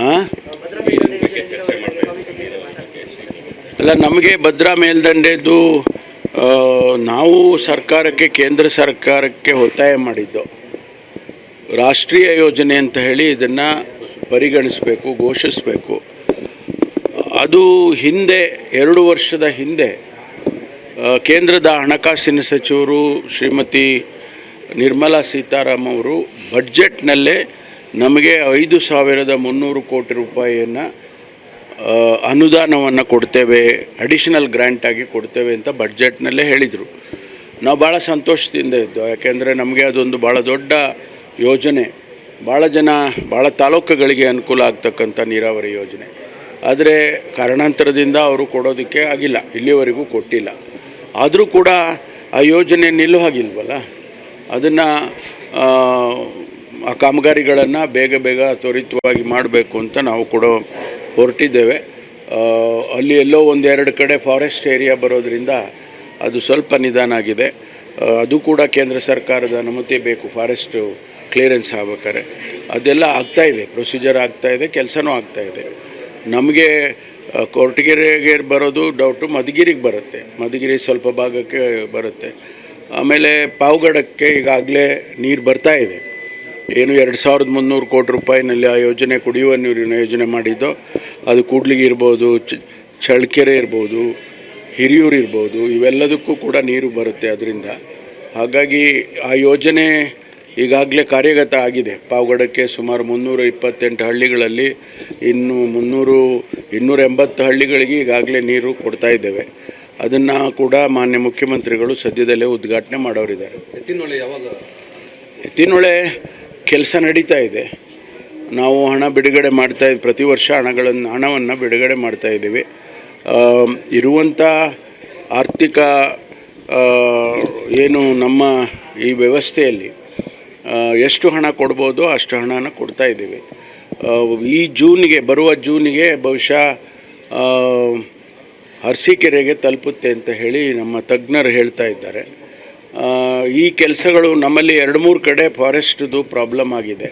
ಹಾಂ, ಅಲ್ಲ, ನಮಗೆ ಭದ್ರಾ ಮೇಲ್ದಂಡೆದು ನಾವು ಸರ್ಕಾರಕ್ಕೆ, ಕೇಂದ್ರ ಸರ್ಕಾರಕ್ಕೆ ಒತ್ತಾಯ ಮಾಡಿದ್ದು ರಾಷ್ಟ್ರೀಯ ಯೋಜನೆ ಅಂತ ಹೇಳಿ ಇದನ್ನು ಪರಿಗಣಿಸಬೇಕು, ಘೋಷಿಸಬೇಕು. ಅದು ಹಿಂದೆ 2 ವರ್ಷದ ಹಿಂದೆ ಕೇಂದ್ರದ ಹಣಕಾಸಿನ ಸಚಿವರು ಶ್ರೀಮತಿ ನಿರ್ಮಲಾ ಸೀತಾರಾಮನ್ ಅವರು ಬಡ್ಜೆಟ್ನಲ್ಲೇ ನಮಗೆ 5,300 ಕೋಟಿ ರೂಪಾಯಿಯನ್ನು ಅನುದಾನವನ್ನು ಕೊಡ್ತೇವೆ, ಅಡಿಷನಲ್ ಗ್ರ್ಯಾಂಟಾಗಿ ಕೊಡ್ತೇವೆ ಅಂತ ಬಡ್ಜೆಟ್ನಲ್ಲೇ ಹೇಳಿದರು. ನಾವು ಭಾಳ ಸಂತೋಷದಿಂದ ಇದ್ದು, ಯಾಕೆಂದರೆ ನಮಗೆ ಅದೊಂದು ಭಾಳ ದೊಡ್ಡ ಯೋಜನೆ, ಭಾಳ ತಾಲೂಕುಗಳಿಗೆ ಅನುಕೂಲ ಆಗ್ತಕ್ಕಂಥ ನೀರಾವರಿ ಯೋಜನೆ. ಆದರೆ ಕಾರಣಾಂತರದಿಂದ ಅವರು ಕೊಡೋದಕ್ಕೆ ಆಗಿಲ್ಲ, ಇಲ್ಲಿವರೆಗೂ ಕೊಟ್ಟಿಲ್ಲ. ಆದರೂ ಕೂಡ ಆ ಯೋಜನೆ ನಿಲ್ಲೋ ಹಾಗಿಲ್ವಲ್ಲ, ಅದನ್ನು ಆ ಕಾಮಗಾರಿಗಳನ್ನು ಬೇಗ ತ್ವರಿತವಾಗಿ ಮಾಡಬೇಕು ಅಂತ ನಾವು ಕೂಡ ಹೊರಟಿದ್ದೇವೆ. ಅಲ್ಲಿ ಎಲ್ಲೋ 1-2 ಕಡೆ ಫಾರೆಸ್ಟ್ ಏರಿಯಾ ಬರೋದರಿಂದ ಅದು ಸ್ವಲ್ಪ ನಿಧಾನ ಆಗಿದೆ. ಅದು ಕೂಡ ಕೇಂದ್ರ ಸರ್ಕಾರದ ಅನುಮತಿ ಬೇಕು, ಫಾರೆಸ್ಟು ಕ್ಲಿಯರೆನ್ಸ್ ಆಗ್ಬೇಕಾದ್ರೆ. ಅದೆಲ್ಲ ಆಗ್ತಾಯಿದೆ, ಪ್ರೊಸೀಜರ್ ಆಗ್ತಾಯಿದೆ, ಕೆಲಸನೂ ಆಗ್ತಾಯಿದೆ. ನಮಗೆ ಕೊರಟಗೆರೆಗೆ ಬರೋದು ಡೌಟು ಮಧುಗಿರಿಗೆ ಬರುತ್ತೆ, ಮಧುಗಿರಿ ಸ್ವಲ್ಪ ಭಾಗಕ್ಕೆ ಬರುತ್ತೆ. ಆಮೇಲೆ ಪಾವಗಡಕ್ಕೆ ಈಗಾಗಲೇ ನೀರು ಬರ್ತಾಯಿದೆ. ಏನು 2,300 ಕೋಟಿ ರೂಪಾಯಿನಲ್ಲಿ ಆ ಯೋಜನೆ, ಕುಡಿಯುವ ನೀರಿನ ಯೋಜನೆ ಮಾಡಿದ್ದು, ಅದು ಕೂಡ್ಲಿಗೆ ಇರ್ಬೋದು, ಚಳ್ಳಕೆರೆ ಇರ್ಬೋದು, ಹಿರಿಯೂರು ಇರ್ಬೋದು, ಇವೆಲ್ಲದಕ್ಕೂ ಕೂಡ ನೀರು ಬರುತ್ತೆ ಅದರಿಂದ. ಹಾಗಾಗಿ ಆ ಯೋಜನೆ ಈಗಾಗಲೇ ಕಾರ್ಯಗತ ಆಗಿದೆ. ಪಾವಗಡಕ್ಕೆ ಸುಮಾರು 328 ಹಳ್ಳಿಗಳಲ್ಲಿ ಇನ್ನು 280 ಹಳ್ಳಿಗಳಿಗೆ ಈಗಾಗಲೇ ನೀರು ಕೊಡ್ತಾ ಇದ್ದೇವೆ. ಅದನ್ನು ಕೂಡ ಮಾನ್ಯ ಮುಖ್ಯಮಂತ್ರಿಗಳು ಸದ್ಯದಲ್ಲೇ ಉದ್ಘಾಟನೆ ಮಾಡೋರಿದ್ದಾರೆ. ಎತ್ತಿನೊಳೆ ಕೆಲಸ ನಡೀತಾ ಇದೆ. ನಾವು ಹಣ ಬಿಡುಗಡೆ ಮಾಡ್ತಾಯಿದ್ದು, ಪ್ರತಿ ವರ್ಷ ಹಣವನ್ನು ಬಿಡುಗಡೆ ಮಾಡ್ತಾಯಿದ್ದೀವಿ. ಇರುವಂಥ ಆರ್ಥಿಕ ಏನು ನಮ್ಮ ಈ ವ್ಯವಸ್ಥೆಯಲ್ಲಿ ಎಷ್ಟು ಹಣ ಕೊಡ್ಬೋದು ಅಷ್ಟು ಹಣನ ಕೊಡ್ತಾಯಿದ್ದೀವಿ. ಈ ಬರುವ ಜೂನಿಗೆ ಬಹುಶಃ ಅರಸೀಕೆರೆಗೆ ತಲುಪುತ್ತೆ ಅಂತ ಹೇಳಿ ನಮ್ಮ ತಜ್ಞರು ಹೇಳ್ತಾ ಇದ್ದಾರೆ. ಈ ಕೆಲಸಗಳು ನಮ್ಮಲ್ಲಿ 2-3 ಕಡೆ ಫಾರೆಸ್ಟ್ದು ಪ್ರಾಬ್ಲಮ್ ಆಗಿದೆ.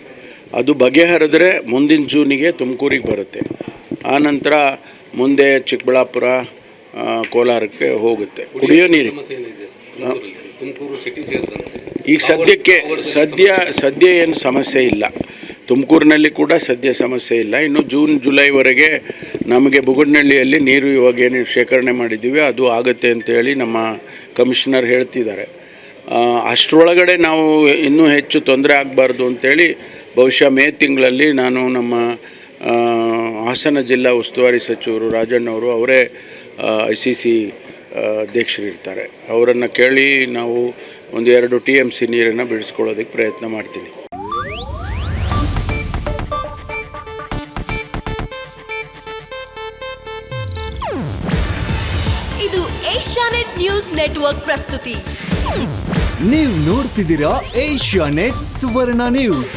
ಅದು ಬಗೆಹರಿದ್ರೆ ಮುಂದಿನ ಜೂನಿಗೆ ತುಮಕೂರಿಗೆ ಬರುತ್ತೆ. ಆನಂತರ ಮುಂದೆ ಚಿಕ್ಕಬಳ್ಳಾಪುರ, ಕೋಲಾರಕ್ಕೆ ಹೋಗುತ್ತೆ. ಕುಡಿಯೋ ನೀರು ಈಗ ಸದ್ಯ ಏನು ಸಮಸ್ಯೆ ಇಲ್ಲ. ತುಮಕೂರಿನಲ್ಲಿ ಕೂಡ ಸದ್ಯ ಸಮಸ್ಯೆ ಇಲ್ಲ. ಇನ್ನು ಜೂನ್ ಜುಲೈವರೆಗೆ ನಮಗೆ ಬುಗುಡ್ನಹಳ್ಳಿಯಲ್ಲಿ ನೀರು ಇವಾಗ ಏನು ಶೇಖರಣೆ ಮಾಡಿದ್ದೀವಿ ಅದು ಆಗುತ್ತೆ ಅಂತೇಳಿ ನಮ್ಮ ಕಮಿಷನರ್ ಹೇಳ್ತಿದ್ದಾರೆ. ಅಷ್ಟರೊಳಗಡೆ ನಾವು ಇನ್ನೂ ಹೆಚ್ಚು ತೊಂದರೆ ಆಗಬಾರ್ದು ಅಂಥೇಳಿ ಬಹುಶಃ ಮೇ ತಿಂಗಳಲ್ಲಿ ನಾನು ನಮ್ಮ ಹಾಸನ ಜಿಲ್ಲಾ ಉಸ್ತುವಾರಿ ಸಚಿವರು ರಾಜಣ್ಣವರು, ಅವರೇ ICC ಅಧ್ಯಕ್ಷರಿರ್ತಾರೆ, ಅವರನ್ನು ಕೇಳಿ ನಾವು 1-2 TMC ನೀರನ್ನು ಬಿಡಿಸ್ಕೊಳ್ಳೋದಕ್ಕೆ ಪ್ರಯತ್ನ ಮಾಡ್ತೀನಿ. ಇದು ಏಷ್ಯಾನೆಟ್ ನ್ಯೂಸ್ ನೆಟ್ವರ್ಕ್ ಪ್ರಸ್ತುತಿ. ನೀವು ನೋಡ್ತಿದ್ದೀರಾ ಏಷ್ಯಾನೆಟ್ ಸುವರ್ಣ ನ್ಯೂಸ್.